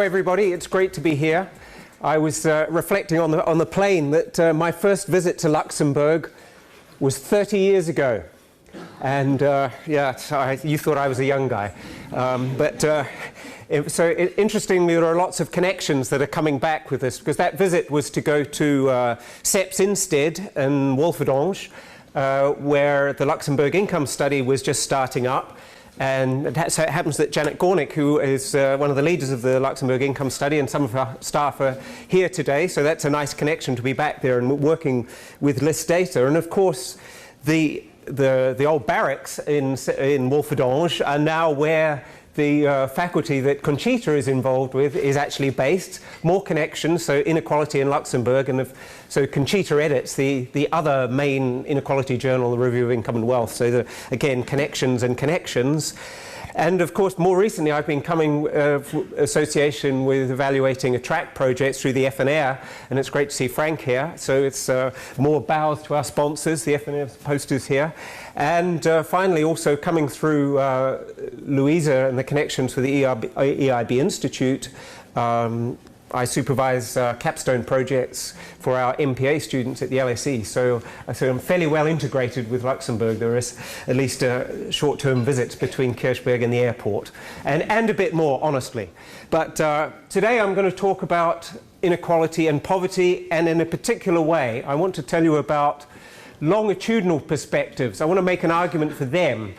Hello everybody, it's great to be here. I was reflecting on the plane that my first visit to Luxembourg was 30 years ago. And you thought I was a young guy. Interestingly, there are lots of connections that are coming back with this, because that visit was to go to Seps Instead in Wolfendange, where the Luxembourg income study was just starting up. And so it happens that Janet Gornick, who is one of the leaders of the Luxembourg income study, and some of her staff are here today, so that's a nice connection to be back there and working with list data. And of course, the old barracks in Wolfendange are now where the faculty that Conchita is involved with is actually based. More connections, so Inequality in Luxembourg, and so Conchita edits the other main inequality journal, the Review of Income and Wealth. So again, connections and connections. And of course, more recently, I've been coming association with evaluating a track project through the FNR, and it's great to see Frank here. So it's more bows to our sponsors, the FNR posters here. And finally, also coming through Louisa and the connections with the EIB Institute, I supervise capstone projects for our MPA students at the LSE, so I'm fairly well integrated with Luxembourg. There is at least short-term visits between Kirchberg and the airport, and a bit more, honestly. But today I'm going to talk about inequality and poverty, and in a particular way, I want to tell you about longitudinal perspectives. I want to make an argument for them.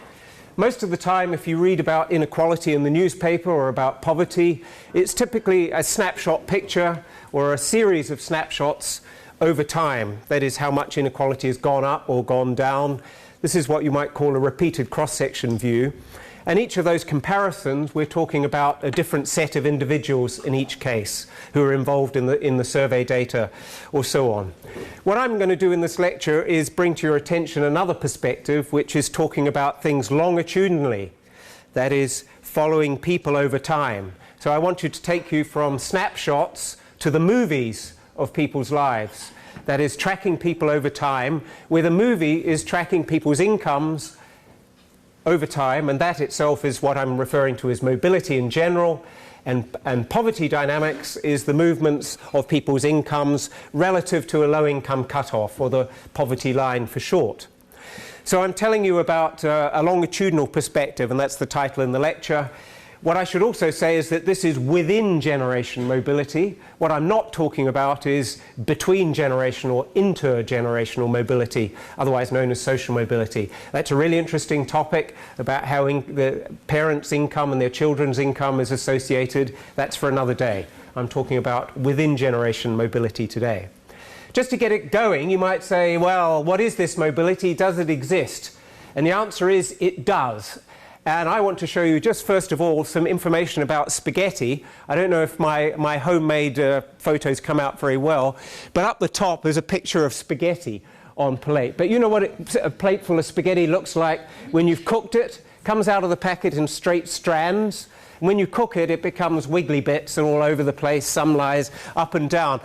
Most of the time, if you read about inequality in the newspaper or about poverty, it's typically a snapshot picture or a series of snapshots over time. That is, how much inequality has gone up or gone down. This is what you might call a repeated cross-section view. And each of those comparisons, we're talking about a different set of individuals in each case who are involved in the survey data or so on. What I'm going to do in this lecture is bring to your attention another perspective, which is talking about things longitudinally, that is, following people over time. So I want you to take you from snapshots to the movies of people's lives, that is, tracking people over time, where the movie is tracking people's incomes over time, and that itself is what I'm referring to as mobility in general, and poverty dynamics is the movements of people's incomes relative to a low-income cutoff, or the poverty line for short. So I'm telling you about a longitudinal perspective, and that's the title in the lecture. What I should also say is that this is within generation mobility. What I'm not talking about is between generational or intergenerational mobility, otherwise known as social mobility. That's a really interesting topic about how the parents' income and their children's income is associated. That's for another day. I'm talking about within generation mobility today. Just to get it going, you might say, well, what is this mobility? Does it exist? And the answer is, it does. And I want to show you, just first of all, some information about spaghetti. I don't know if my homemade photos come out very well, but up the top there's a picture of spaghetti on plate. But you know what a plate full of spaghetti looks like when you've cooked it? Comes out of the packet in straight strands. And when you cook it, it becomes wiggly bits and all over the place. Some lies up and down.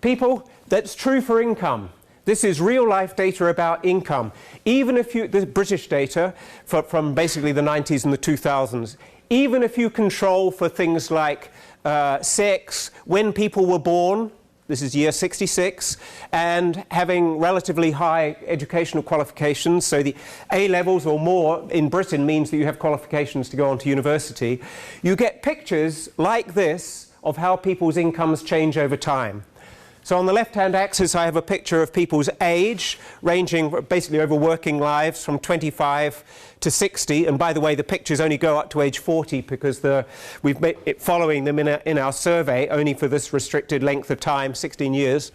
People, that's true for income. This is real-life data about income. Even if you, the British data from basically the 90s and the 2000s, even if you control for things like sex, when people were born, this is year 66, and having relatively high educational qualifications, so the A levels or more in Britain means that you have qualifications to go on to university, you get pictures like this of how people's incomes change over time. So on the left-hand axis, I have a picture of people's age, ranging basically over working lives from 25 to 60. And by the way, the pictures only go up to age 40 because we've made it following them in our survey only for this restricted length of time, 16 years.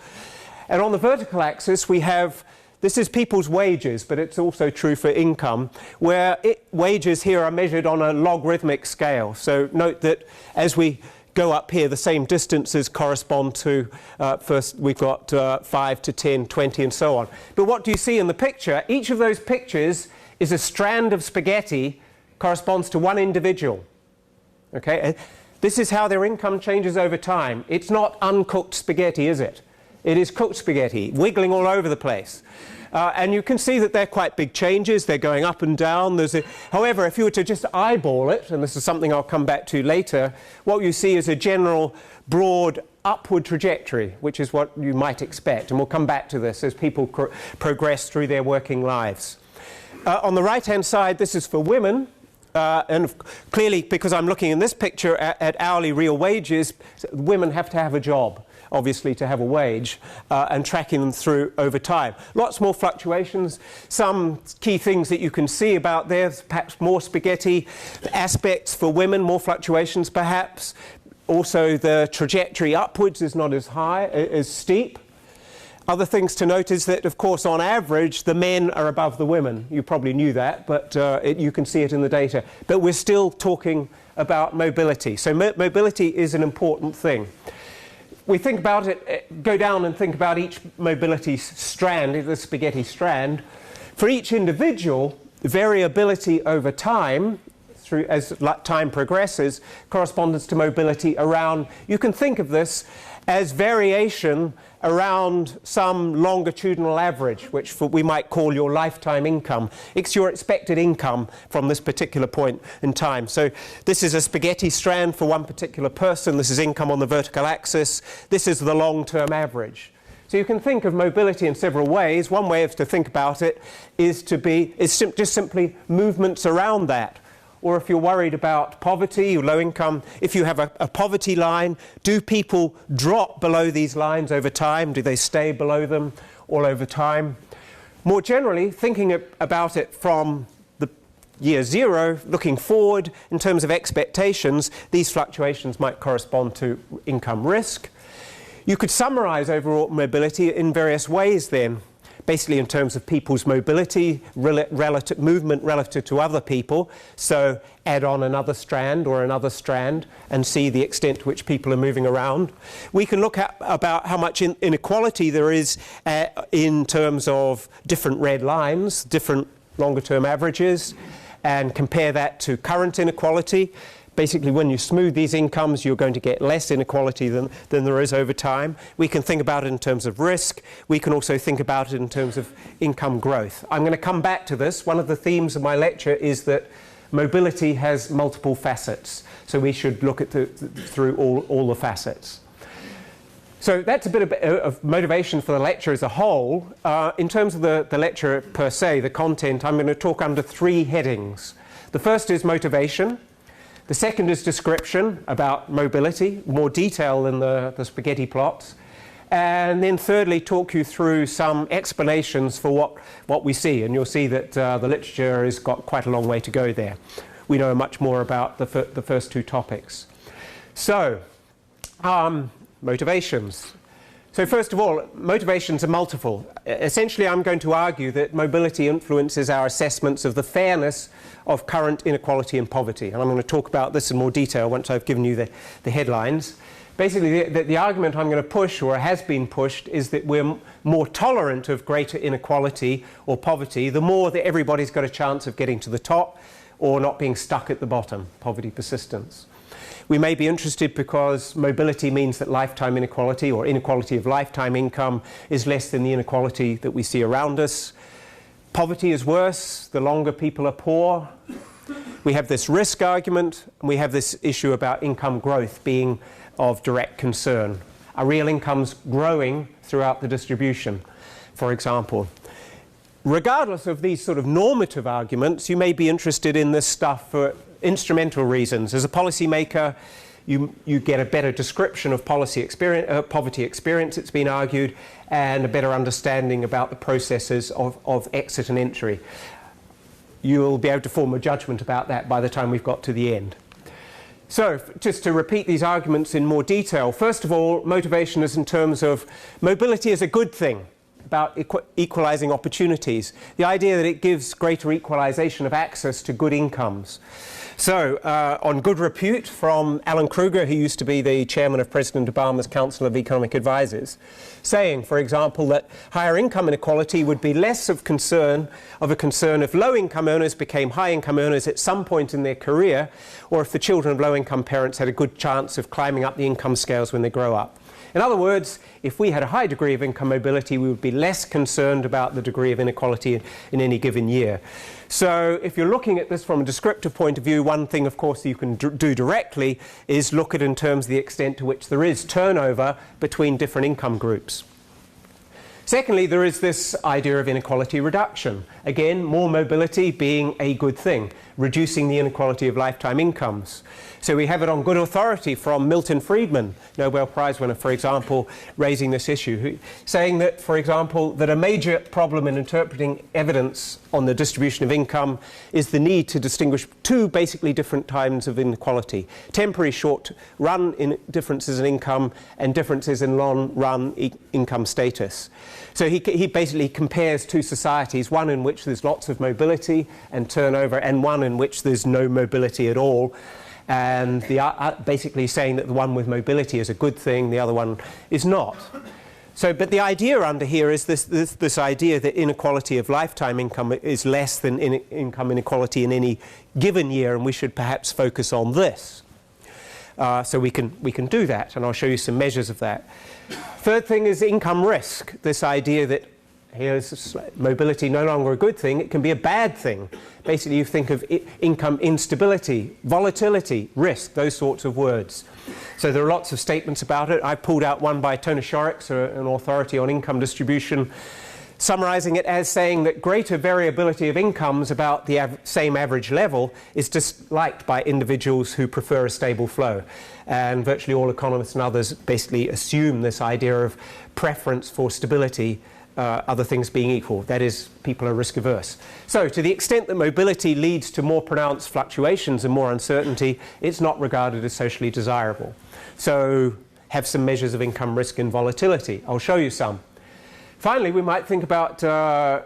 And on the vertical axis, we have, this is people's wages, but it's also true for income, where wages here are measured on a logarithmic scale. So note that as we go up here, the same distances correspond to, first we've got 5 to 10, 20 and so on. But what do you see in the picture? Each of those pictures is a strand of spaghetti, corresponds to one individual. Okay? And this is how their income changes over time. It's not uncooked spaghetti, is it? It is cooked spaghetti, wiggling all over the place. And you can see that they're quite big changes. They're going up and down. However, if you were to just eyeball it, and this is something I'll come back to later, what you see is a general broad upward trajectory, which is what you might expect. And we'll come back to this as people progress through their working lives. On the right-hand side, this is for women. And clearly, because I'm looking in this picture at hourly real wages, women have to have a job, obviously, to have a wage, and tracking them through over time. Lots more fluctuations. Some key things that you can see about there, perhaps more spaghetti aspects for women, more fluctuations perhaps. Also, the trajectory upwards is not as high, as steep. Other things to note is that, of course, on average, the men are above the women. You probably knew that, but you can see it in the data. But we're still talking about mobility. So mobility is an important thing. We think about it, go down and think about each mobility strand, the spaghetti strand. For each individual, variability over time, as time progresses, corresponds to mobility around, you can think of this as variation around some longitudinal average, which we might call your lifetime income. It's your expected income from this particular point in time. So this is a spaghetti strand for one particular person. This is income on the vertical axis. This is the long-term average. So you can think of mobility in several ways. One way to think about it is just simply movements around that. Or if you're worried about poverty or low income, if you have a poverty line, do people drop below these lines over time? Do they stay below them all over time? More generally, thinking about it from the year zero, looking forward in terms of expectations, these fluctuations might correspond to income risk. You could summarize overall mobility in various ways then. Basically in terms of people's mobility, movement relative to other people. So add on another strand or another strand and see the extent to which people are moving around. We can look at about how much inequality there is in terms of different red lines, different longer term averages, and compare that to current inequality. Basically, when you smooth these incomes, you're going to get less inequality than there is over time. We can think about it in terms of risk. We can also think about it in terms of income growth. I'm going to come back to this. One of the themes of my lecture is that mobility has multiple facets. So we should look at through all the facets. So that's a bit of motivation for the lecture as a whole. In terms of the lecture per se, the content, I'm going to talk under three headings. The first is motivation. The second is description about mobility, more detail than the spaghetti plots. And then thirdly, talk you through some explanations for what we see. And you'll see that the literature has got quite a long way to go there. We know much more about the first two topics. So, motivations. So first of all, motivations are multiple. Essentially, I'm going to argue that mobility influences our assessments of the fairness of current inequality and poverty. And I'm going to talk about this in more detail once I've given you the headlines. Basically, the argument I'm going to push, or has been pushed, is that we're more tolerant of greater inequality or poverty, the more that everybody's got a chance of getting to the top or not being stuck at the bottom, poverty persistence. We may be interested because mobility means that lifetime inequality or inequality of lifetime income is less than the inequality that we see around us. Poverty is worse the longer people are poor. We have this risk argument, and we have this issue about income growth being of direct concern. Are real incomes growing throughout the distribution, for example? Regardless of these sort of normative arguments, you may be interested in this stuff for instrumental reasons. As a policymaker, you get a better description of poverty experience, it's been argued, and a better understanding about the processes of exit and entry. You'll be able to form a judgment about that by the time we've got to the end. So, just to repeat these arguments in more detail, first of all, motivation is in terms of mobility is a good thing, about equalizing opportunities. The idea that it gives greater equalization of access to good incomes. So, on good repute from Alan Kruger, who used to be the chairman of President Obama's Council of Economic Advisors, saying, for example, that higher income inequality would be less of a concern if low-income earners became high-income earners at some point in their career, or if the children of low-income parents had a good chance of climbing up the income scales when they grow up. In other words, if we had a high degree of income mobility, we would be less concerned about the degree of inequality in any given year. So if you're looking at this from a descriptive point of view, one thing, of course, you can do directly is look at in terms of the extent to which there is turnover between different income groups. Secondly, there is this idea of inequality reduction. Again, more mobility being a good thing, reducing the inequality of lifetime incomes. So we have it on good authority from Milton Friedman, Nobel Prize winner, for example, raising this issue, saying that, for example, that a major problem in interpreting evidence on the distribution of income is the need to distinguish two basically different kinds of inequality: temporary short-run differences in income and differences in long-run income status. So he basically compares two societies, one in which there's lots of mobility and turnover, and one in which there's no mobility at all. And basically saying that the one with mobility is a good thing, the other one is not. So, but the idea under here is this idea that inequality of lifetime income is less than income inequality in any given year, and we should perhaps focus on this. So we can do that, and I'll show you some measures of that. Third thing is income risk, this idea that here's mobility no longer a good thing, it can be a bad thing. Basically, you think of income instability, volatility, risk, those sorts of words. So there are lots of statements about it. I pulled out one by Tony Shorrocks, an authority on income distribution, summarizing it as saying that greater variability of incomes about the same average level is disliked by individuals who prefer a stable flow. And virtually all economists and others basically assume this idea of preference for stability, other things being equal. That is, people are risk averse. So to the extent that mobility leads to more pronounced fluctuations and more uncertainty, it's not regarded as socially desirable. So have some measures of income risk and volatility. I'll show you some. Finally, we might think about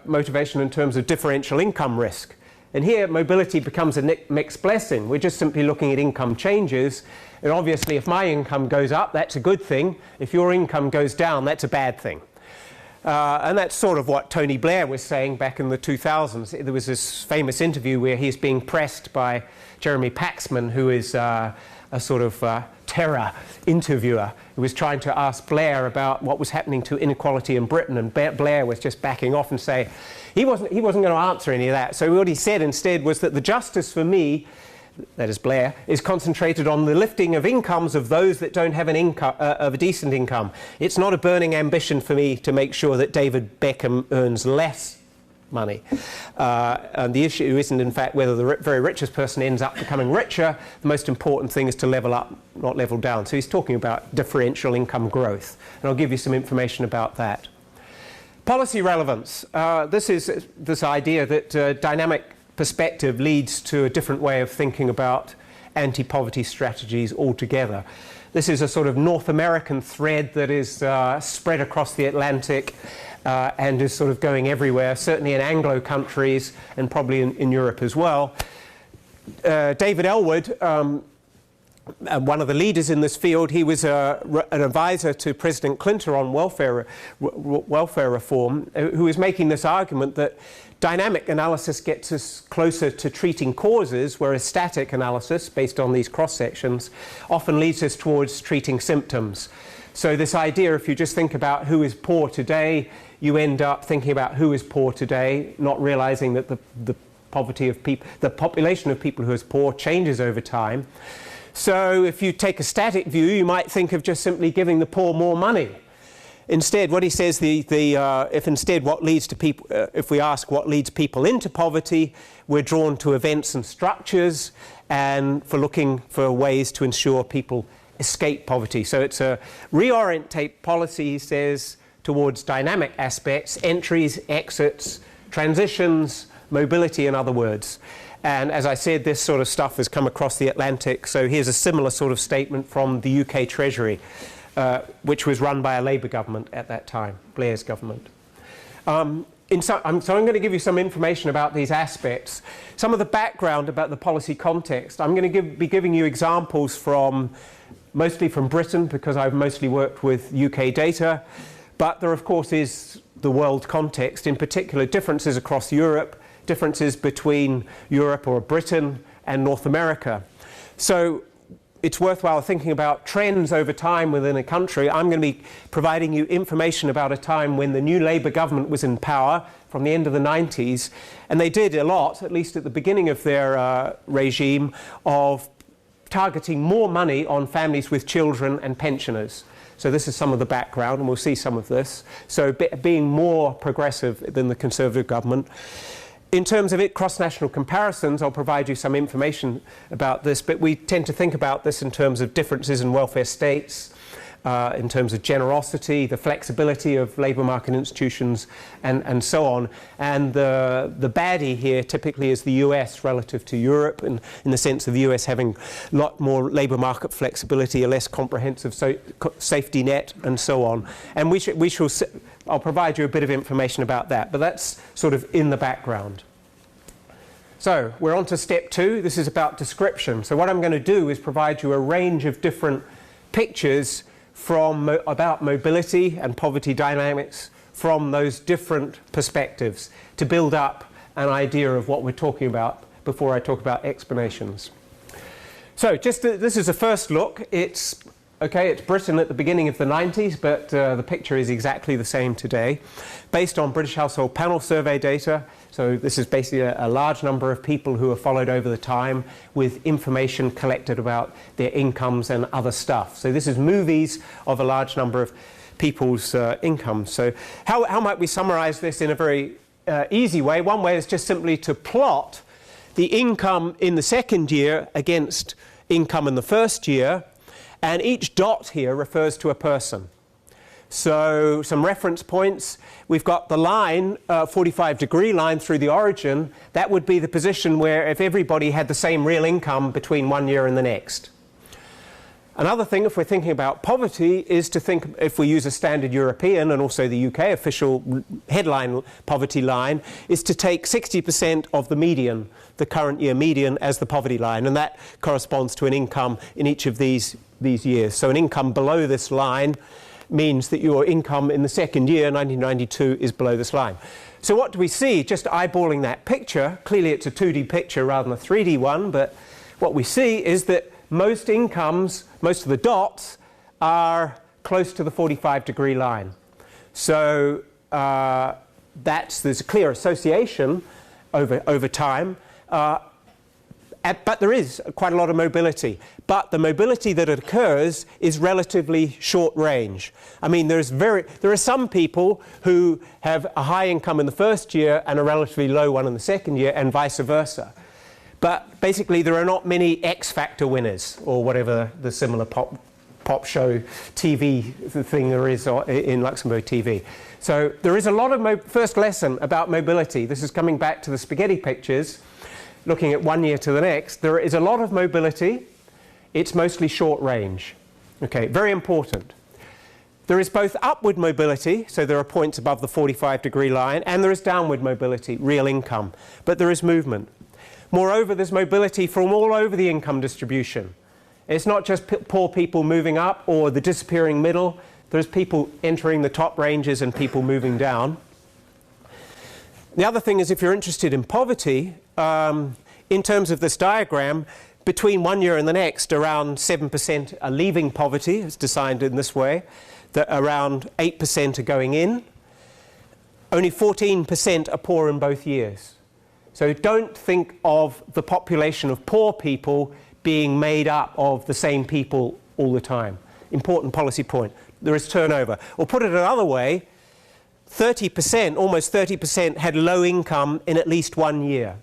motivation in terms of differential income risk. And here, mobility becomes a mixed blessing. We're just simply looking at income changes. And obviously, if my income goes up, that's a good thing. If your income goes down, that's a bad thing. And that's sort of what Tony Blair was saying back in the 2000s. There was this famous interview where he's being pressed by Jeremy Paxman, who is a sort of terror interviewer, who was trying to ask Blair about what was happening to inequality in Britain, and Blair was just backing off and saying he wasn't going to answer any of that. So what he said instead was that the justice for me, that is Blair, is concentrated on the lifting of incomes of those that don't have an income, of a decent income. It's not a burning ambition for me to make sure that David Beckham earns less money. And the issue isn't, in fact, whether the very richest person ends up becoming richer. The most important thing is to level up, not level down. So he's talking about differential income growth. And I'll give you some information about that. Policy relevance. This is this idea that dynamic perspective leads to a different way of thinking about anti-poverty strategies altogether. This is a sort of North American thread that is spread across the Atlantic and is sort of going everywhere, certainly in Anglo countries and probably in Europe as well. David Ellwood, one of the leaders in this field, he was an advisor to President Clinton on welfare reform, who was making this argument that dynamic analysis gets us closer to treating causes, whereas static analysis, based on these cross-sections, often leads us towards treating symptoms. So this idea, if you just think about who is poor today, you end up thinking about who is poor today, not realizing that the population of people who is poor changes over time. So if you take a static view, you might think of just simply giving the poor more money. Instead, what he says, if we ask what leads people into poverty, we're drawn to events and structures, and for looking for ways to ensure people escape poverty. So it's a reorientate policy, he says, towards dynamic aspects, entries, exits, transitions, mobility, in other words. And as I said, this sort of stuff has come across the Atlantic. So here's a similar sort of statement from the UK Treasury, which was run by a Labour government at that time, Blair's government. So I'm going to give you some information about these aspects. Some of the background about the policy context. I'm going to be giving you examples mostly from Britain, because I've mostly worked with UK data. But there, of course, is the world context, in particular differences across Europe, differences between Europe or Britain and North America. So it's worthwhile thinking about trends over time within a country. I'm going to be providing you information about a time when the new Labour government was in power from the end of the 90s, and they did a lot, at least at the beginning of their regime, of targeting more money on families with children and pensioners. So this is some of the background, and we'll see some of this. So being more progressive than the Conservative government. In terms of cross-national comparisons, I'll provide you some information about this, but we tend to think about this in terms of differences in welfare states, in terms of generosity, the flexibility of labour market institutions, and so on. And the baddie here typically is the US relative to Europe, in the sense of the US having a lot more labour market flexibility, a less comprehensive safety net, and so on. And I'll provide you a bit of information about that, but that's sort of in the background. So we're on to step 2. This is about description. So what I'm going to do is provide you a range of different pictures about mobility and poverty dynamics from those different perspectives to build up an idea of what we're talking about before I talk about explanations. So this is a first look. It's Britain at the beginning of the 90s, but the picture is exactly the same today, based on British Household Panel Survey data. So this is basically a large number of people who are followed over the time with information collected about their incomes and other stuff. So this is movies of a large number of people's incomes. So how might we summarize this in a very easy way? One way is just simply to plot the income in the second year against income in the first year, and each dot here refers to a person. So some reference points. We've got the line, 45-degree line through the origin. That would be the position where if everybody had the same real income between one year and the next. Another thing, if we're thinking about poverty, is to think, if we use a standard European and also the UK official headline poverty line, is to take 60% of the median, the current year median, as the poverty line, and that corresponds to an income in each of these years. So an income below this line means that your income in the second year, 1992, is below this line. So what do we see? Just eyeballing that picture, clearly it's a 2D picture rather than a 3D one, but what we see is that most incomes, most of the dots, are close to the 45-degree line. So there's a clear association over time. But there is quite a lot of mobility. But the mobility that occurs is relatively short range. I mean, there are some people who have a high income in the first year and a relatively low one in the second year, and vice versa. But basically, there are not many X Factor winners, or whatever the similar pop show TV thing there is in Luxembourg TV. So there is a lot of first lesson about mobility. This is coming back to the spaghetti pictures. Looking at one year to the next, there is a lot of mobility. It's mostly short range. Okay, very important. There is both upward mobility, so there are points above the 45-degree line, and there is downward mobility, real income. But there is movement. Moreover, there's mobility from all over the income distribution. It's not just poor people moving up or the disappearing middle. There's people entering the top ranges and people moving down. The other thing is, if you're interested in poverty, in terms of this diagram, between one year and the next, around 7% are leaving poverty. It's designed in this way. That around 8% are going in. Only 14% are poor in both years. So don't think of the population of poor people being made up of the same people all the time. Important policy point. There is turnover. Or put it another way, 30%, almost 30%, had low income in at least 1 year.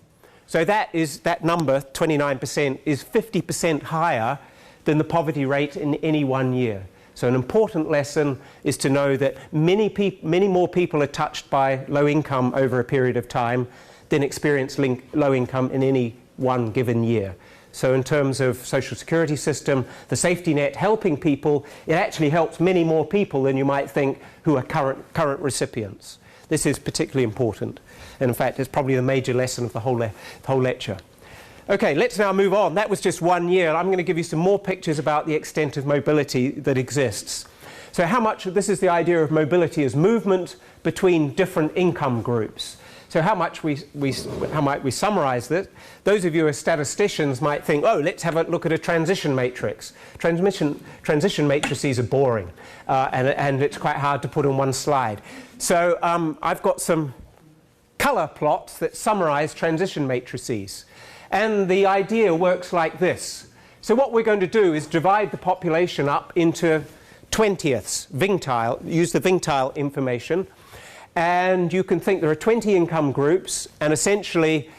So that number, 29%, is 50% higher than the poverty rate in any 1 year. So an important lesson is to know that many more people are touched by low income over a period of time than experience low income in any one given year. So in terms of social security system, the safety net helping people, it actually helps many more people than you might think who are current recipients. This is particularly important. And in fact, it's probably the major lesson of the whole lecture. Okay, let's now move on. That was just 1 year. I'm going to give you some more pictures about the extent of mobility that exists. So this is the idea of mobility as movement between different income groups. So how might we summarize this? Those of you who are statisticians might think, oh, let's have a look at a transition matrix. Transition matrices are boring, and it's quite hard to put on one slide. So I've got some color plots that summarize transition matrices. And the idea works like this. So what we're going to do is divide the population up into 20ths, vingtile, use the vingtile information. And you can think there are 20 income groups, and essentially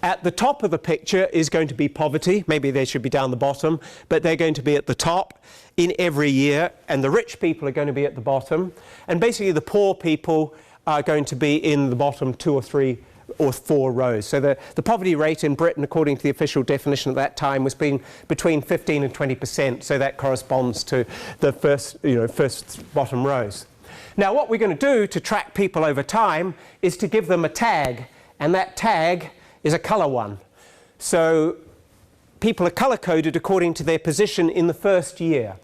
at the top of the picture is going to be poverty. Maybe they should be down the bottom, but they're going to be at the top in every year, and the rich people are going to be at the bottom. And basically the poor people are going to be in the bottom 2 or 3 or 4 rows. So the poverty rate in Britain, according to the official definition at that time, was between 15 and 20%. So that corresponds to the first bottom rows. Now what we're going to do to track people over time is to give them a tag, and that tag is a colour one. So people are colour-coded according to their position in the first year.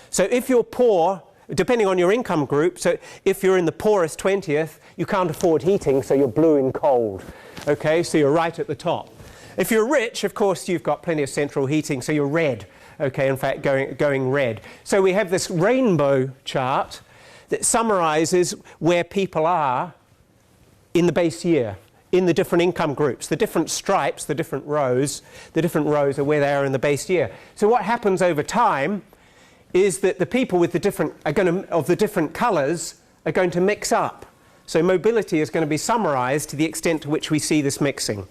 So if you're poor, depending on your income group, so if you're in the poorest 20th, you can't afford heating, so you're blue and cold. Okay, so you're right at the top. If you're rich, of course, you've got plenty of central heating, so you're red. Okay, in fact, going red. So we have this rainbow chart that summarizes where people are in the base year, in the different income groups. The different stripes, the different rows are where they are in the base year. So what happens over time is that the people with the different colours are going to mix up. So mobility is going to be summarized to the extent to which we see this mixing.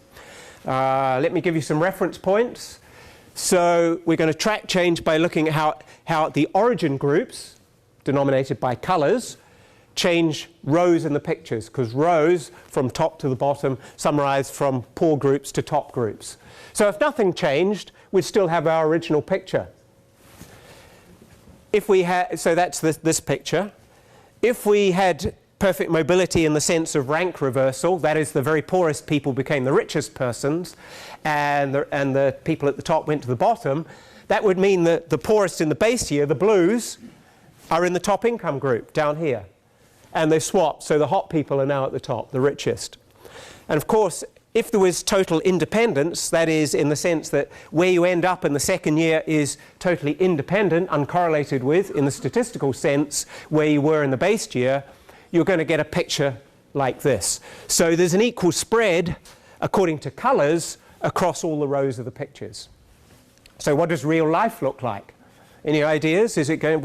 Let me give you some reference points. So we're going to track change by looking at how the origin groups, denominated by colours, change rows in the pictures, because rows from top to the bottom summarize from poor groups to top groups. So if nothing changed, we'd still have our original picture. So that's this picture. If we had perfect mobility in the sense of rank reversal, that is, the very poorest people became the richest persons, and the people at the top went to the bottom, that would mean that the poorest in the base year, the blues, are in the top income group down here. And they swap, so the hot people are now at the top, the richest. And of course, if there was total independence, that is in the sense that where you end up in the second year is totally independent, uncorrelated with, in the statistical sense, where you were in the base year, you're going to get a picture like this. So there's an equal spread, according to colours, across all the rows of the pictures. So what does real life look like? Any ideas? Is it going?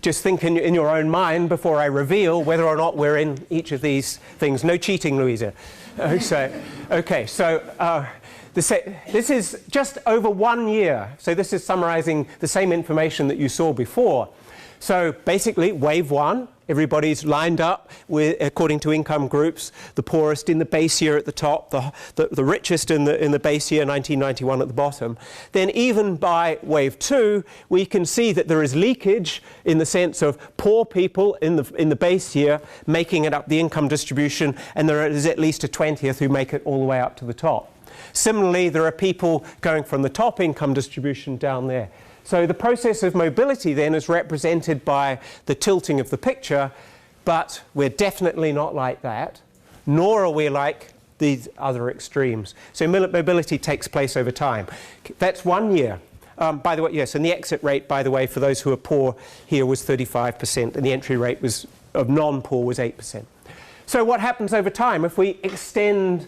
Just think in your own mind before I reveal whether or not we're in each of these things. No cheating, Louisa. Okay, so this is just over 1 year. So this is summarizing the same information that you saw before. So basically, wave 1, everybody's lined up according to income groups, the poorest in the base year at the top, the richest in the base year, 1991 at the bottom. Then even by wave 2, we can see that there is leakage in the sense of poor people in the base year making it up the income distribution, and there is at least a 20th who make it all the way up to the top. Similarly, there are people going from the top income distribution down there. So the process of mobility then is represented by the tilting of the picture, but we're definitely not like that, nor are we like these other extremes. So mobility takes place over time. That's 1 year. By the way, yes, and the exit rate, by the way, for those who are poor here was 35%, and the entry rate of non-poor was 8%. So what happens over time if we extend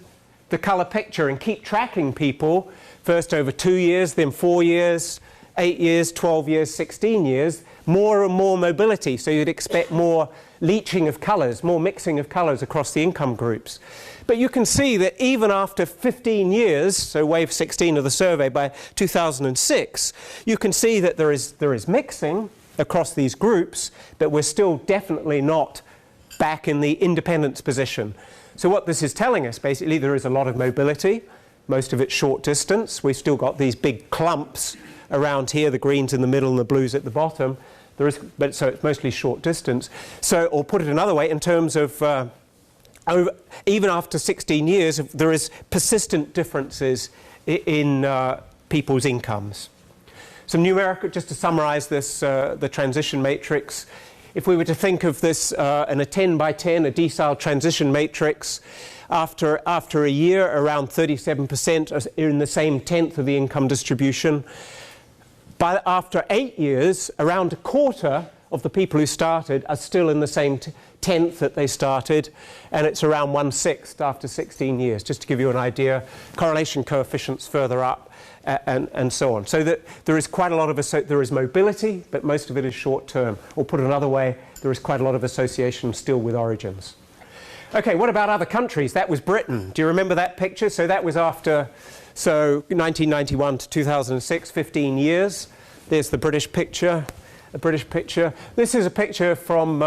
the colour picture and keep tracking people, first over 2 years, then 4 years, 8 years, 12 years, 16 years, more and more mobility. So you'd expect more leaching of colours, more mixing of colours across the income groups. But you can see that even after 15 years, so wave 16 of the survey by 2006, you can see that there is mixing across these groups, but we're still definitely not back in the independence position. So what this is telling us, basically, there is a lot of mobility, most of it short distance. We've still got these big clumps around here, the greens in the middle and the blues at the bottom. So it's mostly short distance. So, or put it another way, in terms of even after 16 years, there is persistent differences in people's incomes. Some numerical, just to summarize this, the transition matrix. if we were to think of this in a 10 by 10, a decile transition matrix, after a year, around 37% are in the same tenth of the income distribution. But after 8 years, around a quarter of the people who started are still in the same tenth that they started, and it's around 1/6 after 16 years, just to give you an idea. Correlation coefficients further up, and so on. So that there is quite a lot of there is mobility, but most of it is short term. Or put another way, there is quite a lot of association still with origins. Okay, what about other countries? That was Britain. Do you remember that picture? So that was after, 1991 to 2006, 15 years. There's the British picture, a British picture. This is a picture from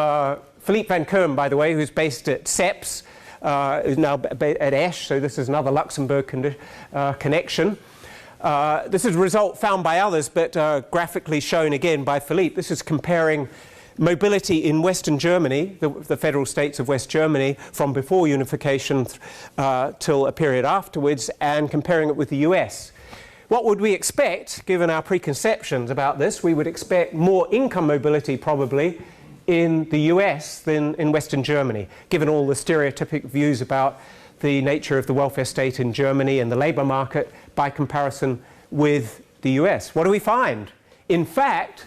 Philippe Van Kerm, by the way, who's based at CEPS, is now at Esch, so this is another Luxembourg connection. This is a result found by others, but graphically shown again by Philippe. This is comparing mobility in Western Germany, the federal states of West Germany, from before unification till a period afterwards, and comparing it with the US. What would we expect, given our preconceptions about this? We would expect more income mobility, probably, in the US than in Western Germany, given all the stereotypic views about the nature of the welfare state in Germany and the labour market by comparison with the US. What do we find? In fact,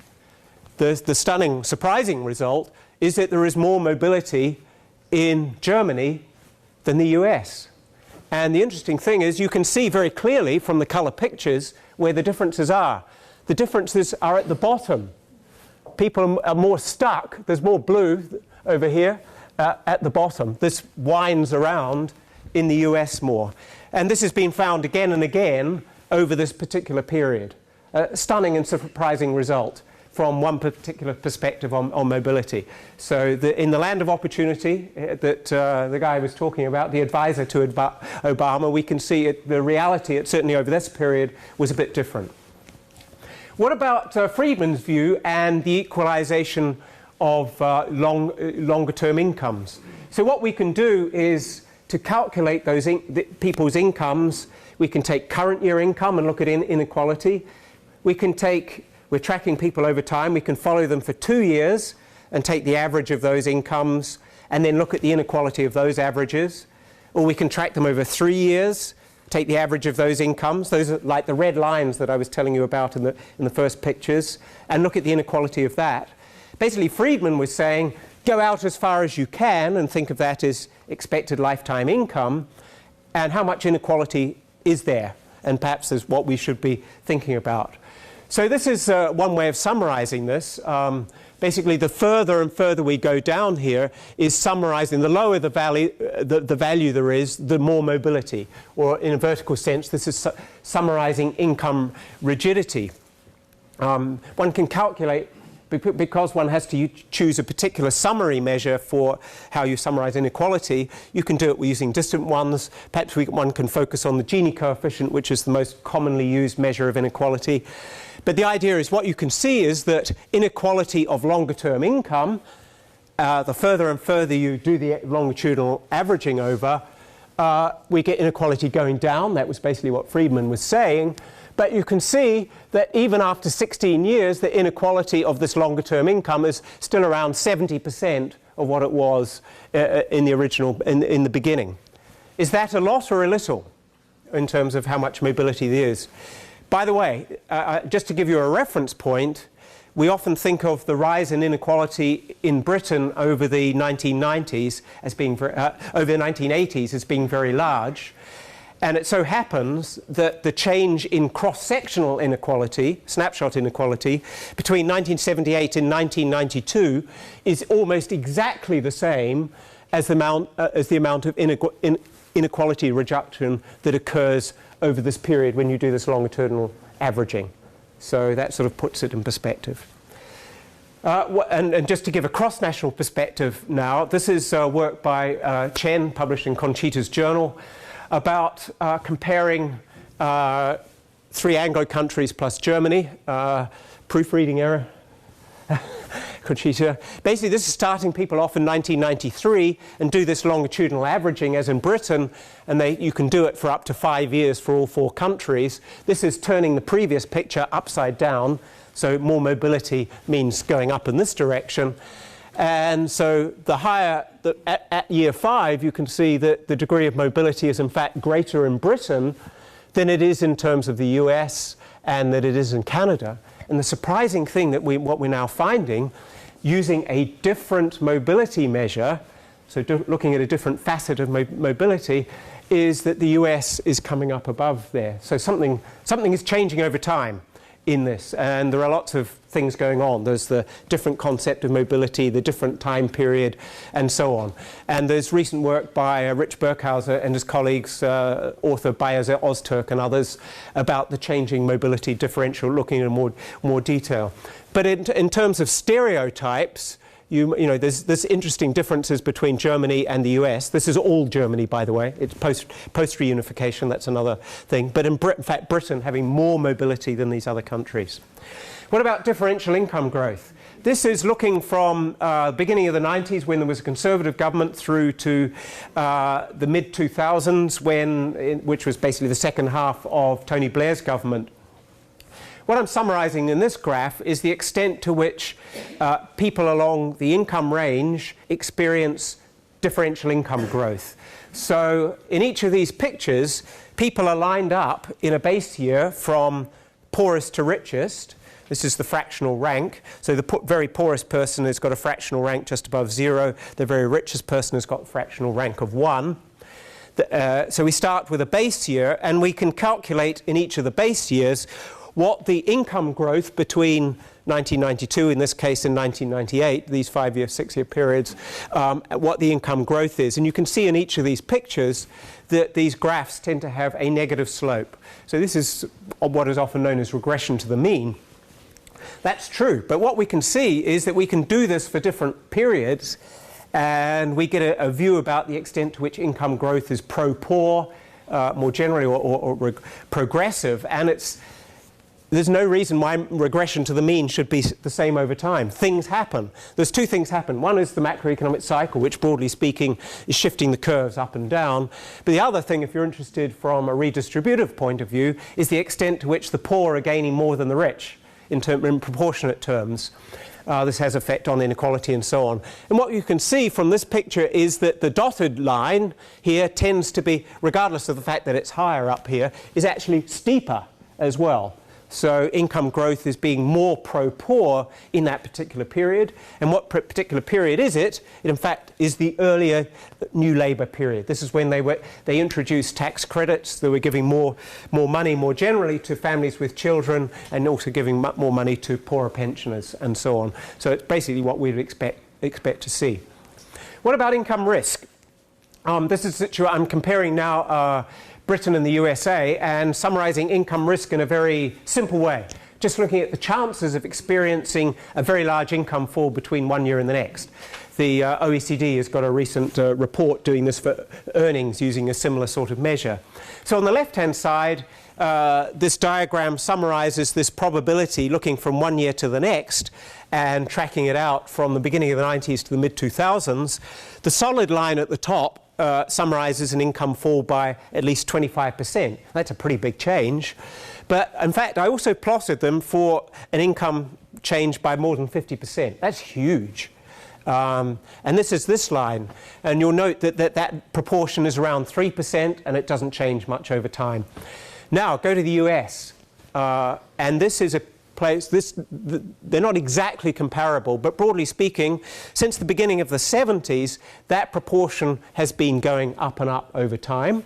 the stunning, surprising result is that there is more mobility in Germany than the US. And the interesting thing is you can see very clearly from the colour pictures where the differences are. The differences are at the bottom. People are more stuck. There's more blue over here at the bottom. This winds around in the US more. And this has been found again and again over this particular period. A stunning and surprising result from one particular perspective on mobility. So in the land of opportunity that the guy was talking about, the advisor to Obama, we can see the reality, certainly over this period, was a bit different. What about Friedman's view and the equalization of longer-term incomes? So what we can do is to calculate those people's incomes. We can take current year income and look at inequality. We're tracking people over time. We can follow them for 2 years and take the average of those incomes and then look at the inequality of those averages. Or we can track them over 3 years, take the average of those incomes. Those are like the red lines that I was telling you about in the first pictures, and look at the inequality of that. Basically, Friedman was saying, go out as far as you can and think of that as expected lifetime income, and how much inequality is there, and perhaps is what we should be thinking about. So this is one way of summarizing this. Basically, the further and further we go down here is summarizing the lower the value there is, the more mobility. Or in a vertical sense, this is summarizing income rigidity. One can calculate, because one has to choose a particular summary measure for how you summarize inequality, you can do it using distant ones. Perhaps one can focus on the Gini coefficient, which is the most commonly used measure of inequality. But the idea is what you can see is that inequality of longer-term income, the further and further you do the longitudinal averaging over, we get inequality going down. That was basically what Friedman was saying. But you can see that even after 16 years, the inequality of this longer-term income is still around 70% of what it was in the beginning. Is that a lot or a little in terms of how much mobility there is? By the way, just to give you a reference point, we often think of the rise in inequality in Britain over the 1990s as being over the 1980s as being very large. And it so happens that the change in cross-sectional inequality, snapshot inequality, between 1978 and 1992 is almost exactly the same as the amount of inequality reduction that occurs over this period when you do this longitudinal averaging. So that sort of puts it in perspective. And just to give a cross-national perspective now, this is work by Chen, published in Conchita's Journal, about comparing 3 Anglo countries plus Germany. Proofreading error. Conchita. Basically, this is starting people off in 1993 and do this longitudinal averaging as in Britain, and you can do it for up to 5 years for all 4 countries. This is turning the previous picture upside down, so more mobility means going up in this direction. And so the higher, at year 5, you can see that the degree of mobility is in fact greater in Britain than it is in terms of the US and that it is in Canada. And the surprising thing that what we're now finding, using a different mobility measure, so looking at a different facet of mobility, is that the US is coming up above there. So something is changing over time in this, and there are lots of things going on. There's the different concept of mobility, the different time period, and so on. And there's recent work by Rich Burkhauser and his colleagues, author Bayazet Ozturk and others, about the changing mobility differential, looking in more detail. But in terms of stereotypes, you know, there's interesting differences between Germany and the US. This is all Germany, by the way. It's post-reunification, that's another thing. But in fact, Britain having more mobility than these other countries. What about differential income growth? This is looking from the beginning of the 90s, when there was a Conservative government, through to the mid-2000s, which was basically the second half of Tony Blair's government. What I'm summarizing in this graph is the extent to which people along the income range experience differential income growth. So in each of these pictures, people are lined up in a base year from poorest to richest. This is the fractional rank. So the very poorest person has got a fractional rank just above 0. The very richest person has got a fractional rank of 1. So we start with a base year, and we can calculate in each of the base years what the income growth between 1992, in this case, and 1998, these 5-year, 6-year periods, what the income growth is. And you can see in each of these pictures that these graphs tend to have a negative slope. So this is what is often known as regression to the mean. That's true, but what we can see is that we can do this for different periods, and we get a view about the extent to which income growth is pro-poor, more generally, or progressive, and there's no reason why regression to the mean should be the same over time. Things happen. There's two things happen. One is the macroeconomic cycle, which broadly speaking is shifting the curves up and down. But the other thing, if you're interested from a redistributive point of view, is the extent to which the poor are gaining more than the rich in proportionate terms. This has effect on inequality and so on. And what you can see from this picture is that the dotted line here tends to be, regardless of the fact that it's higher up here, is actually steeper as well. So income growth is being more pro-poor in that particular period. And what particular period is it? It, in fact, is the earlier New Labour period. This is when they introduced tax credits. They were giving more money more generally to families with children, and also giving more money to poorer pensioners and so on. So it's basically what we'd expect to see. What about income risk? This is I'm comparing now Britain and the USA, and summarizing income risk in a very simple way, just looking at the chances of experiencing a very large income fall between one year and the next. The OECD has got a recent report doing this for earnings using a similar sort of measure. So on the left-hand side, this diagram summarizes this probability looking from one year to the next and tracking it out from the beginning of the 90s to the mid-2000s. The solid line at the top summarizes an income fall by at least 25%. That's a pretty big change. But in fact, I also plotted them for an income change by more than 50%. That's huge. And this is this line. And you'll note that proportion is around 3%, and it doesn't change much over time. Now, go to the US. And this is a place, they're not exactly comparable, but broadly speaking, since the beginning of the 70s, that proportion has been going up and up over time.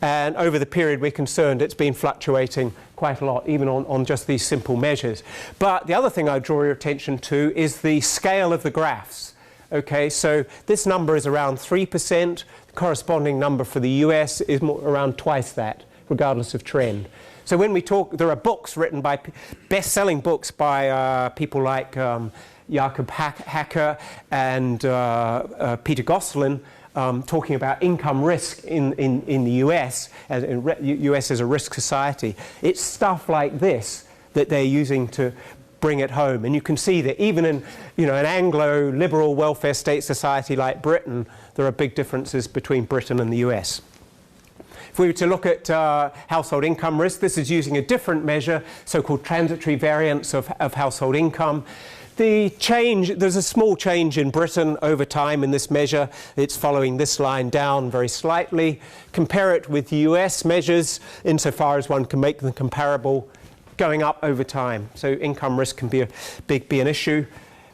And over the period we're concerned, it's been fluctuating quite a lot, even on just these simple measures. But the other thing I draw your attention to is the scale of the graphs. Okay, so this number is around 3%. The corresponding number for the US is around twice that, regardless of trend. So when we talk, there are books written by, best-selling books by people like Jakob Hacker and Peter Gosselin, talking about income risk in the US, US as a risk society. It's stuff like this that they're using to bring it home. And you can see that even in an Anglo-liberal welfare state society like Britain, there are big differences between Britain and the US. If we were to look at household income risk, this is using a different measure, so-called transitory variance of household income. The change, there's a small change in Britain over time in this measure. It's following this line down very slightly. Compare it with US measures insofar as one can make them comparable, going up over time. So income risk can be an issue.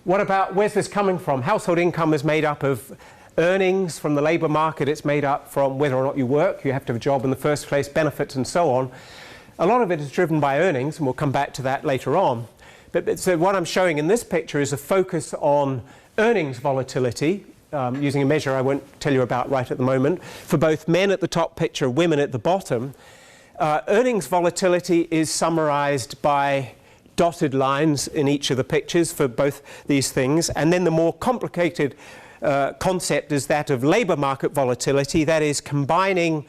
What about, where's this coming from? Household income is made up of earnings from the labour market. It's made up from whether or not you work. You have to have a job in the first place, benefits and so on. A lot of it is driven by earnings, and we'll come back to that later on. But so what I'm showing in this picture is a focus on earnings volatility, using a measure I won't tell you about right at the moment, for both men at the top picture, women at the bottom. Earnings volatility is summarized by dotted lines in each of the pictures for both these things. And then the more complicated concept is that of labour market volatility, that is combining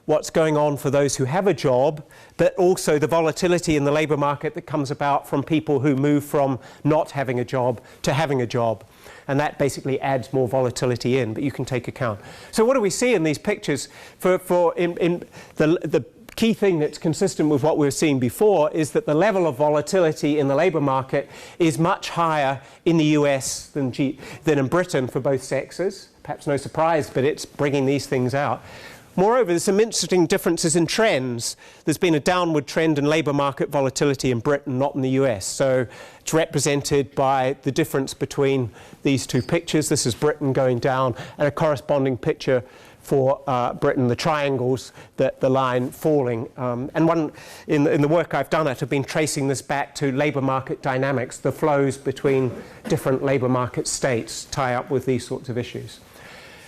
what's going on for those who have a job, but also the volatility in the labour market that comes about from people who move from not having a job to having a job. And that basically adds more volatility in, but you can take account. So what do we see in these pictures? The key thing that's consistent with what we were seeing before is that the level of volatility in the labour market is much higher in the US than in Britain for both sexes. Perhaps no surprise, but it's bringing these things out. Moreover, there's some interesting differences in trends. There's been a downward trend in labour market volatility in Britain, not in the US. So it's represented by the difference between these two pictures. This is Britain going down, and a corresponding picture for Britain, the triangles, the line falling. And one in the work I've done, I've been tracing this back to labour market dynamics. The flows between different labour market states tie up with these sorts of issues.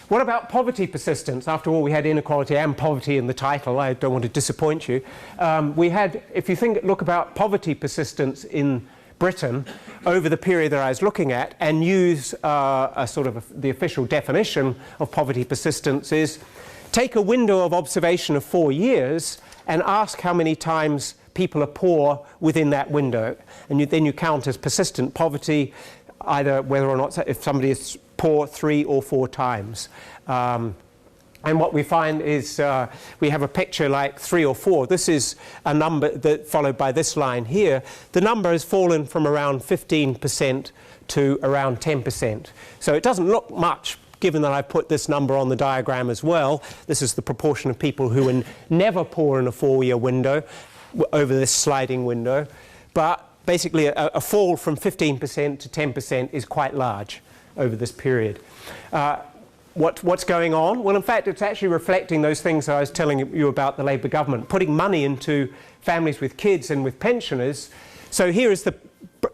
What about poverty persistence? After all, we had inequality and poverty in the title. I don't want to disappoint you. We had, if you look about poverty persistence in Britain over the period that I was looking at, and use the official definition of poverty persistence is take a window of observation of 4 years and ask how many times people are poor within that window. And then you count as persistent poverty, either whether or not, if somebody is poor 3 or 4 times. And what we find is we have a picture like 3 or 4. This is a number that followed by this line here. The number has fallen from around 15% to around 10%. So it doesn't look much, given that I put this number on the diagram as well. This is the proportion of people who are never poor in a 4-year window, over this sliding window. But basically a fall from 15% to 10% is quite large over this period. What's going on? Well, in fact, it's actually reflecting those things that I was telling you about the Labour government, putting money into families with kids and with pensioners. So here is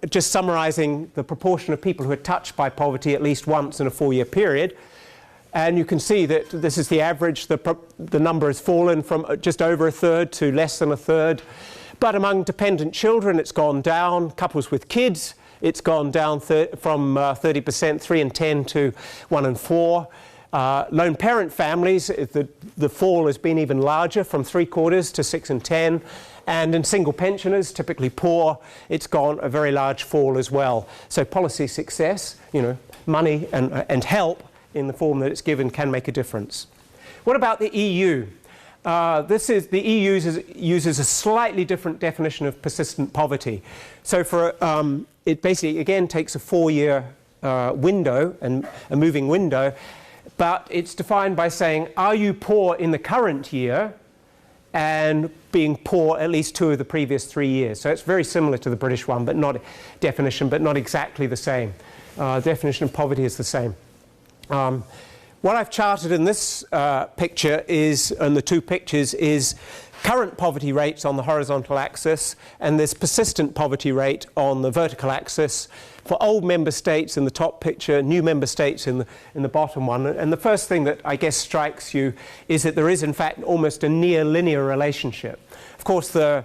just summarising the proportion of people who are touched by poverty at least once in a 4-year period. And you can see that this is the average. The number has fallen from just over a third to less than a third. But among dependent children, it's gone down. Couples with kids, it's gone down from 30%, 3 and 10, to 1 and 4. Lone parent families, the fall has been even larger, from 3/4 to 6 and 10. And in single pensioners, typically poor, it's gone a very large fall as well. So policy success, money and help in the form that it's given can make a difference. What about the EU? The EU uses a slightly different definition of persistent poverty. So it basically, again, takes a 4-year window, and a moving window, but it's defined by saying, are you poor in the current year and being poor at least 2 of the previous 3 years? So it's very similar to the British one, but not exactly the same. Definition of poverty is the same. What I've charted in this picture and the two pictures, is current poverty rates on the horizontal axis and this persistent poverty rate on the vertical axis for old member states in the top picture, new member states in the bottom one. And the first thing that I guess strikes you is that there is in fact almost a near linear relationship. Of course, the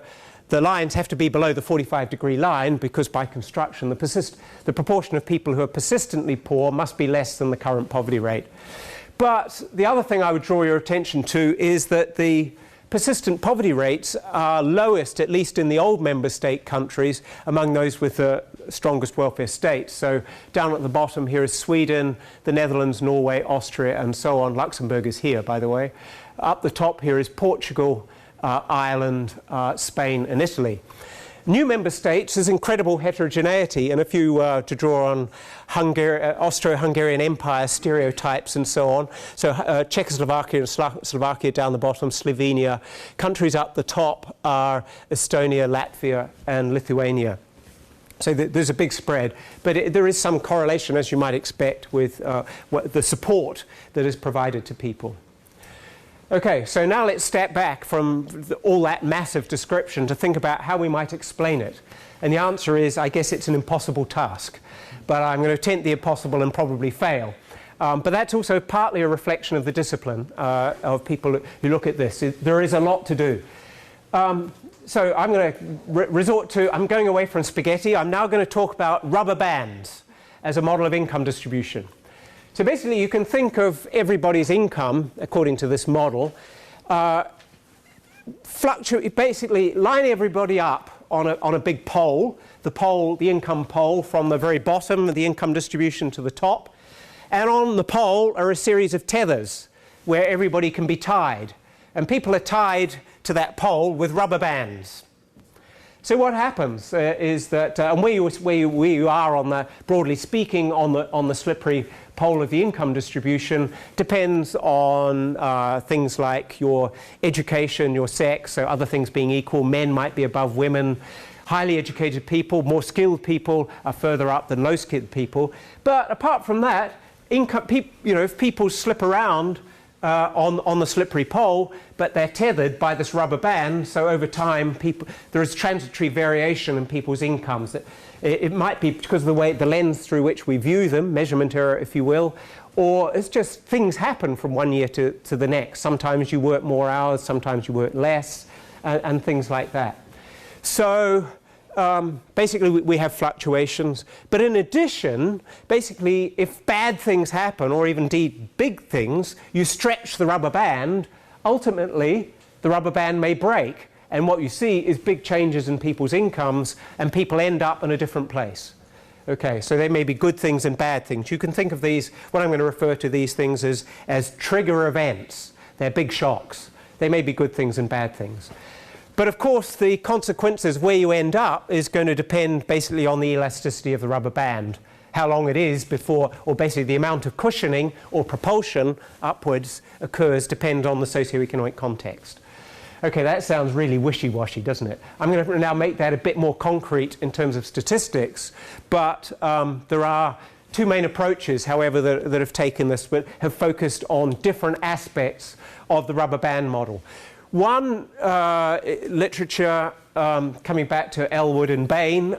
lines have to be below the 45-degree line, because by construction the proportion of people who are persistently poor must be less than the current poverty rate. But the other thing I would draw your attention to is that the persistent poverty rates are lowest, at least in the old member state countries, among those with the strongest welfare states. So down at the bottom here is Sweden, the Netherlands, Norway, Austria, and so on. Luxembourg is here, by the way. Up the top here is Portugal, Ireland, Spain, and Italy. New member states, there's incredible heterogeneity, and if you to draw on Austro-Hungarian Empire stereotypes and so on, so Czechoslovakia and Slovakia down the bottom, Slovenia, countries up the top are Estonia, Latvia and Lithuania. So there's a big spread, but there is some correlation, as you might expect, with the support that is provided to people. Okay, so now let's step back from all that massive description to think about how we might explain it. And the answer is, I guess it's an impossible task. But I'm going to attempt the impossible and probably fail. But that's also partly a reflection of the discipline of people who look at this. There is a lot to do. So I'm going to I'm going away from spaghetti. I'm now going to talk about rubber bands as a model of income distribution. So basically, you can think of everybody's income, according to this model, basically line everybody up on a big pole, the income pole, from the very bottom of the income distribution to the top. And on the pole are a series of tethers where everybody can be tied. And people are tied to that pole with rubber bands. So what happens is that, and where you are on the, broadly speaking, on the slippery pole of the income distribution depends on things like your education, your sex, so other things being equal, men might be above women. Highly educated people, more skilled people are further up than low skilled people. But apart from that, if people slip around on the slippery pole, but they're tethered by this rubber band, so over time there is transitory variation in people's incomes. It might be because of the lens through which we view them, measurement error if you will, or it's just things happen from one year to the next. Sometimes you work more hours, sometimes you work less, and things like that. So basically we have fluctuations, but in addition, basically if bad things happen, or even indeed big things, you stretch the rubber band, ultimately the rubber band may break, and what you see is big changes in people's incomes, and people end up in a different place. Okay, so there may be good things and bad things. You can think of these, what I'm going to refer to these things as trigger events. They're big shocks. They may be good things and bad things. But of course, the consequences where you end up is going to depend basically on the elasticity of the rubber band, how long it is before, or basically the amount of cushioning or propulsion upwards occurs depend on the socioeconomic context. Okay, that sounds really wishy-washy, doesn't it? I'm going to now make that a bit more concrete in terms of statistics, but there are two main approaches, however, that have taken this, but have focused on different aspects of the rubber band model. One literature, coming back to Ellwood and Bain,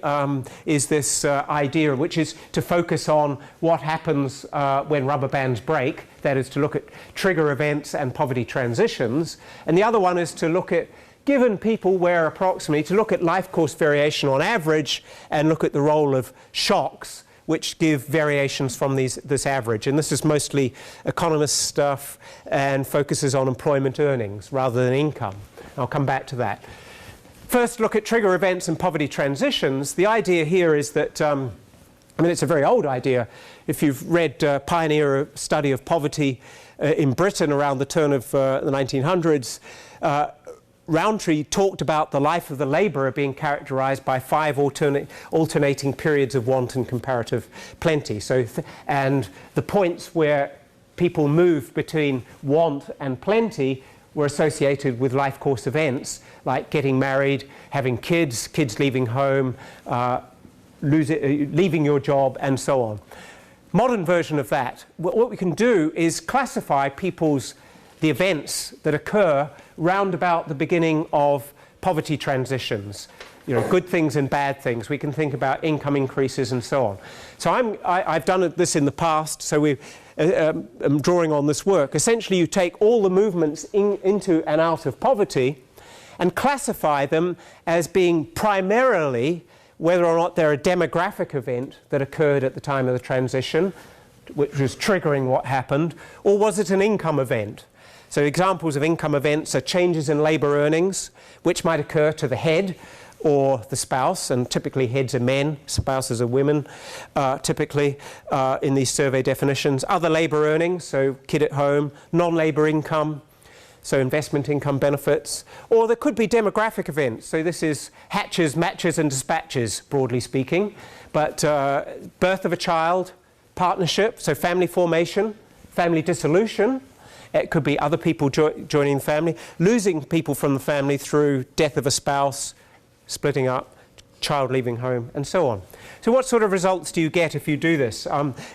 is this idea, which is to focus on what happens when rubber bands break, that is to look at trigger events and poverty transitions. And the other one is to look at, given people where approximately, to look at life course variation on average and look at the role of shocks, which give variations from this average. And this is mostly economist stuff and focuses on employment earnings rather than income. I'll come back to that. First, look at trigger events and poverty transitions. The idea here is that, it's a very old idea. If you've read Pioneer Study of Poverty in Britain around the turn of the 1900s, Rowntree talked about the life of the labourer being characterised by 5 alternating periods of want and comparative plenty. And the points where people moved between want and plenty were associated with life course events like getting married, having kids, kids leaving home, leaving your job, and so on. Modern version of that, what we can do is classify the events that occur round about the beginning of poverty transitions, good things and bad things. We can think about income increases and so on. So I've done this in the past, so I'm drawing on this work. Essentially, you take all the movements into and out of poverty and classify them as being primarily whether or not they're a demographic event that occurred at the time of the transition, which was triggering what happened, or was it an income event? So examples of income events are changes in labour earnings, which might occur to the head or the spouse, and typically heads are men, spouses are women, typically in these survey definitions. Other labour earnings, so kid at home, non-labour income, so investment income benefits, or there could be demographic events. So this is hatches, matches and dispatches, broadly speaking, but birth of a child, partnership, so family formation, family dissolution. It could be other people joining the family, losing people from the family through death of a spouse, splitting up, child leaving home, and so on. So what sort of results do you get if you do this?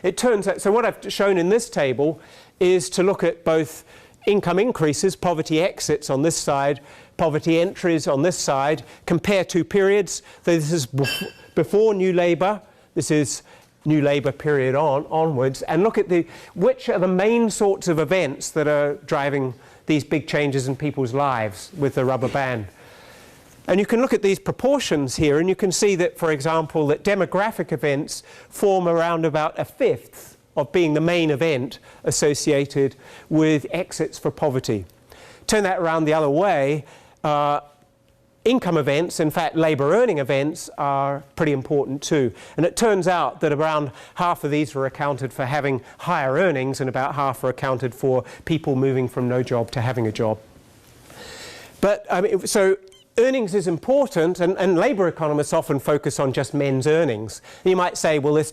It turns out, so what I've shown in this table is to look at both income increases, poverty exits on this side, poverty entries on this side, compare two periods. So this is before New Labour, this is New Labour period onwards, and look at which are the main sorts of events that are driving these big changes in people's lives with the rubber band. And you can look at these proportions here, and you can see that, for example, that demographic events form around about a fifth of being the main event associated with exits for poverty. Turn that around the other way, income events, in fact labour earning events, are pretty important too. And it turns out that around half of these are accounted for having higher earnings, and about half are accounted for people moving from no job to having a job. But so earnings is important, and labour economists often focus on just men's earnings. You might say, well, this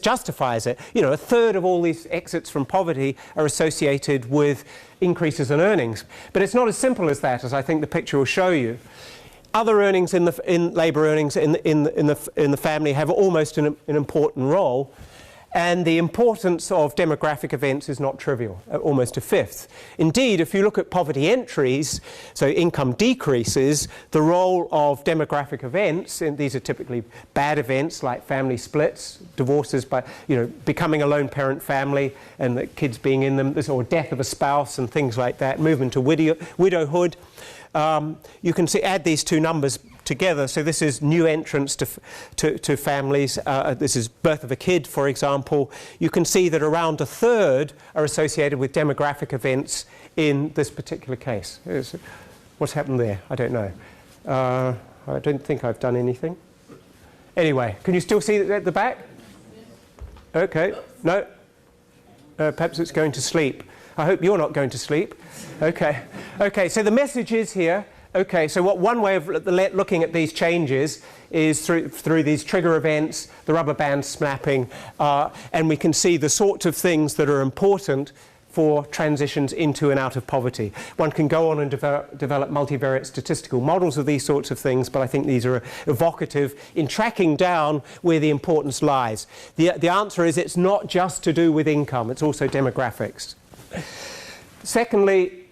justifies it. You know, a third of all these exits from poverty are associated with increases in earnings. But it's not as simple as that, as I think the picture will show you. Other earnings in labour earnings in the family have almost an important role. And the importance of demographic events is not trivial, almost a fifth. Indeed, if you look at poverty entries, so income decreases, the role of demographic events, and these are typically bad events like family splits, divorces by, becoming a lone parent family and the kids being in them, or death of a spouse and things like that, movement to widowhood. You can add these two numbers together. So this is new entrants to families. This is birth of a kid, for example. You can see that around a third are associated with demographic events in this particular case. What's happened there? I don't know. I don't think I've done anything. Anyway, can you still see it at the back? Okay. No? Perhaps it's going to sleep. I hope you're not going to sleep. Okay. Okay, so the message is here. Okay, so one way of looking at these changes is through these trigger events, the rubber band snapping, and we can see the sorts of things that are important for transitions into and out of poverty. One can go on and develop multivariate statistical models of these sorts of things, but I think these are evocative in tracking down where the importance lies. The answer is it's not just to do with income, it's also demographics. Secondly,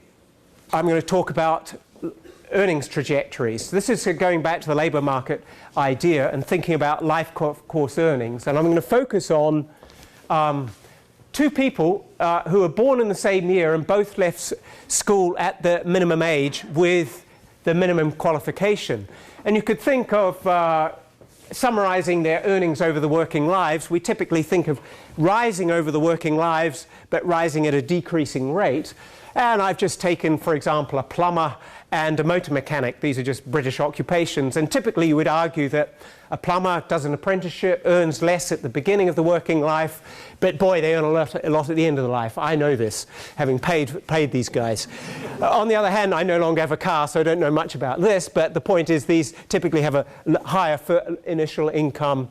I'm going to talk about earnings trajectories. This is going back to the labour market idea and thinking about life course earnings. And I'm going to focus on two people who were born in the same year and both left school at the minimum age with the minimum qualification. And you could think of summarising their earnings over the working lives. We typically think of rising over the working lives, but rising at a decreasing rate. And I've just taken, for example, a plumber and a motor mechanic. These are just British occupations. And typically you would argue that a plumber does an apprenticeship, earns less at the beginning of the working life, but boy, they earn a lot at the end of the life. I know this, having paid these guys. On the other hand, I no longer have a car, so I don't know much about this, but the point is these typically have a higher initial income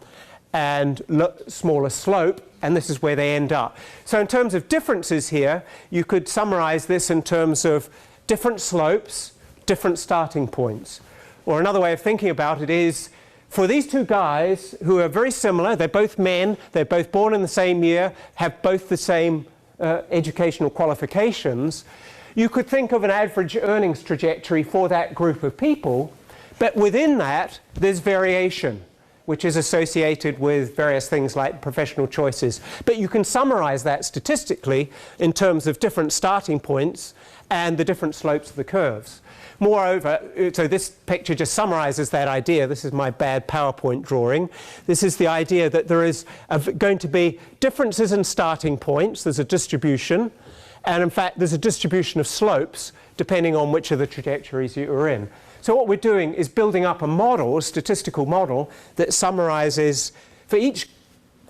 and smaller slope, and this is where they end up. So in terms of differences here, you could summarize this in terms of different slopes, different starting points. Or another way of thinking about it is, for these two guys who are very similar, they're both men, they're both born in the same year, have both the same educational qualifications, you could think of an average earnings trajectory for that group of people, but within that, there's variation, which is associated with various things like professional choices. But you can summarize that statistically in terms of different starting points and the different slopes of the curves. Moreover, so this picture just summarizes that idea. This is my bad PowerPoint drawing. This is the idea that there is going to be differences in starting points. There's a distribution. And in fact, there's a distribution of slopes depending on which of the trajectories you are in. So what we're doing is building up a model, a statistical model, that summarizes for each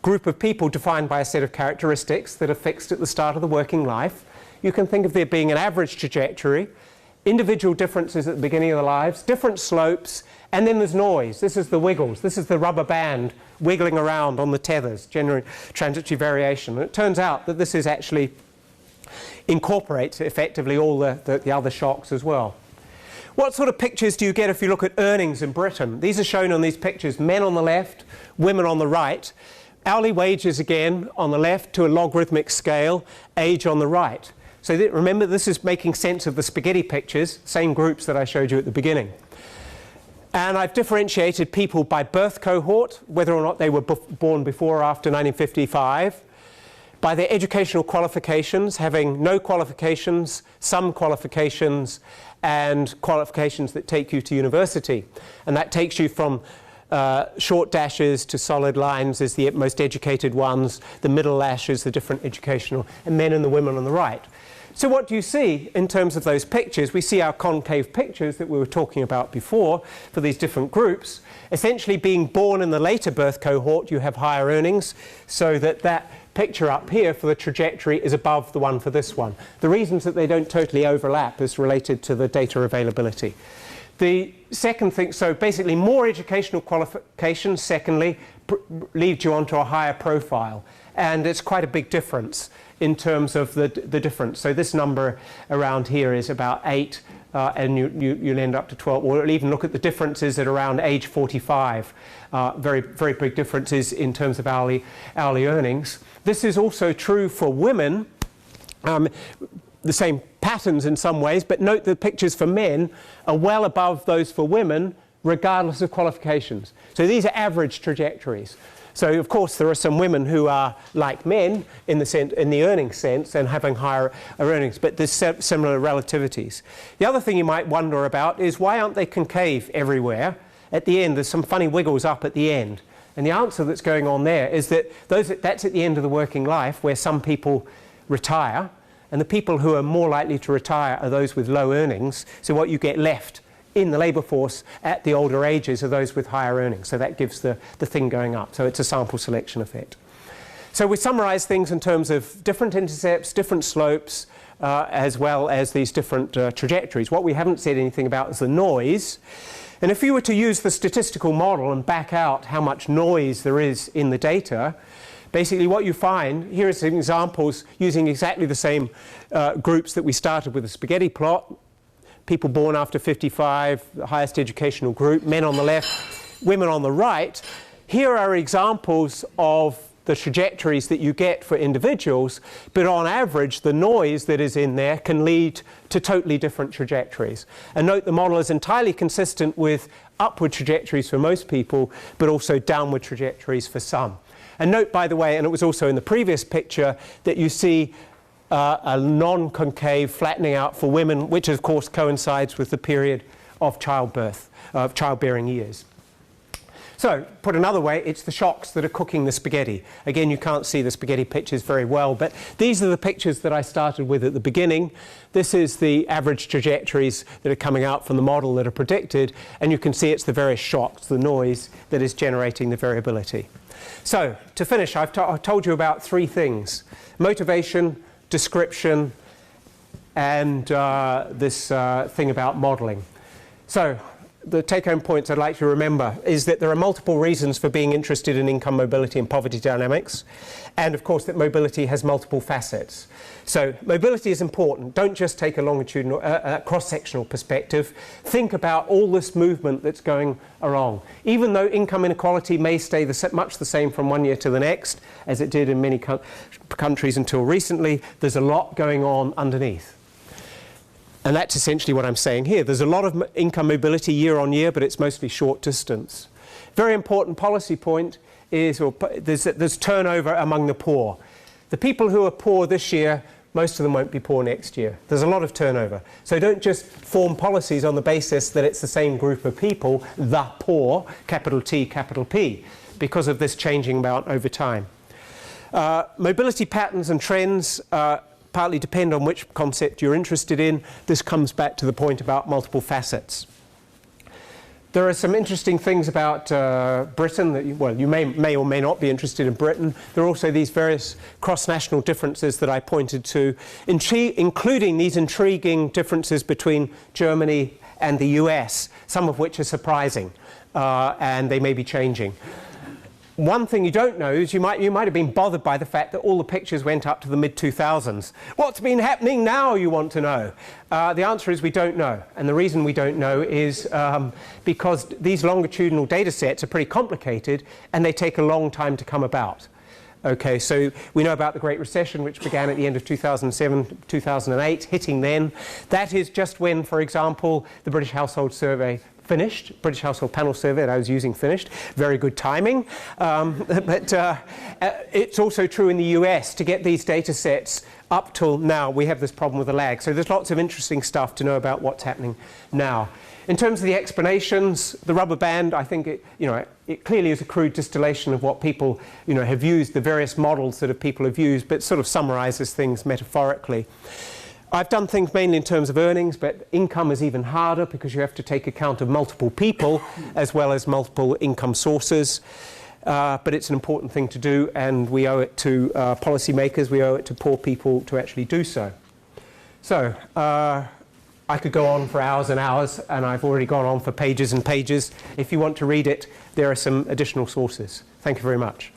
group of people defined by a set of characteristics that are fixed at the start of the working life. you can think of there being an average trajectory, individual differences at the beginning of their lives, different slopes, and then there's noise. This is the wiggles. This is the rubber band wiggling around on the tethers, generally transitory variation. And it turns out that this is actually incorporates effectively all the other shocks as well. What sort of pictures do you get if you look at earnings in Britain? These are shown on these pictures, men on the left, women on the right. Hourly wages again on the left to a logarithmic scale, age on the right. So remember, this is making sense of the spaghetti pictures, same groups that I showed you at the beginning. And I've differentiated people by birth cohort, whether or not they were born before or after 1955, by their educational qualifications, having no qualifications, some qualifications, and qualifications that take you to university. And that takes you from short dashes to solid lines as the most educated ones, the middle lashes, the different educational, and men and the women on the right. So what do you see in terms of those pictures? We see our concave pictures that we were talking about before for these different groups. Essentially, being born in the later birth cohort, you have higher earnings, so that picture up here for the trajectory is above the one for this one. The reasons that they don't totally overlap is related to the data availability. The second thing, so basically more educational qualifications, secondly, leads you onto a higher profile. And it's quite a big difference in terms of the difference. So this number around here is about 8, and you'll end up to 12. Or even look at the differences at around age 45. Very, very big differences in terms of hourly earnings. This is also true for women. The same patterns in some ways, but note the pictures for men are well above those for women, regardless of qualifications. So these are average trajectories. So of course there are some women who are like men in the earnings sense and having higher earnings, but there's similar relativities. The other thing you might wonder about is why aren't they concave everywhere? At the end, there's some funny wiggles up at the end. And the answer that's going on there is that that's at the end of the working life where some people retire. And the people who are more likely to retire are those with low earnings. So what you get left in the labour force at the older ages are those with higher earnings. So that gives the thing going up. So it's a sample selection effect. So we summarise things in terms of different intercepts, different slopes, as well as these different trajectories. What we haven't said anything about is the noise. And if you were to use the statistical model and back out how much noise there is in the data, basically what you find, here are some examples using exactly the same groups that we started with the spaghetti plot. People born after 55, the highest educational group, men on the left, women on the right. Here are examples of the trajectories that you get for individuals, but on average the noise that is in there can lead to totally different trajectories. And note the model is entirely consistent with upward trajectories for most people, but also downward trajectories for some. And note, by the way, and it was also in the previous picture, that you see a non-concave flattening out for women, which of course coincides with the period of childbirth, of childbearing years. So, put another way, it's the shocks that are cooking the spaghetti. Again, you can't see the spaghetti pictures very well, but these are the pictures that I started with at the beginning. This is the average trajectories that are coming out from the model that are predicted, and you can see it's the various shocks, the noise, that is generating the variability. So, to finish, I've told you about 3 things: motivation, description, and this thing about modelling. So, the take-home points I'd like you to remember is that there are multiple reasons for being interested in income mobility and poverty dynamics, and of course that mobility has multiple facets. So mobility is important. Don't just take a longitudinal, cross-sectional perspective. Think about all this movement that's going along. Even though income inequality may stay much the same from one year to the next, as it did in many countries until recently, there's a lot going on underneath. And that's essentially what I'm saying here. There's a lot of income mobility year on year, but it's mostly short distance. Very important policy point is there's turnover among the poor. The people who are poor this year, most of them won't be poor next year. There's a lot of turnover. So don't just form policies on the basis that it's the same group of people, the poor, capital T, capital P, because of this changing amount over time. Mobility patterns and trends partly depend on which concept you're interested in. This comes back to the point about multiple facets. There are some interesting things about Britain that, you may or may not be interested in Britain. There are also these various cross-national differences that I pointed to, including these intriguing differences between Germany and the US, some of which are surprising, and they may be changing. One thing you don't know is you might have been bothered by the fact that all the pictures went up to the mid-2000s. What's been happening now, you want to know? The answer is we don't know. And the reason we don't know is because these longitudinal data sets are pretty complicated and they take a long time to come about. Okay, so we know about the Great Recession, which began at the end of 2007, 2008, hitting then. That is just when, for example, the British Household Survey finished, British Household Panel Survey that I was using finished. Very good timing. But it's also true in the US. To get these data sets up till now, we have this problem with the lag. So there's lots of interesting stuff to know about what's happening now. In terms of the explanations, the rubber band, I think it clearly is a crude distillation of what people have used, the various models that people have used, but sort of summarizes things metaphorically. I've done things mainly in terms of earnings, but income is even harder because you have to take account of multiple people as well as multiple income sources. But it's an important thing to do, and we owe it to policymakers, we owe it to poor people to actually do so. So, I could go on for hours and hours, and I've already gone on for pages and pages. If you want to read it, there are some additional sources. Thank you very much.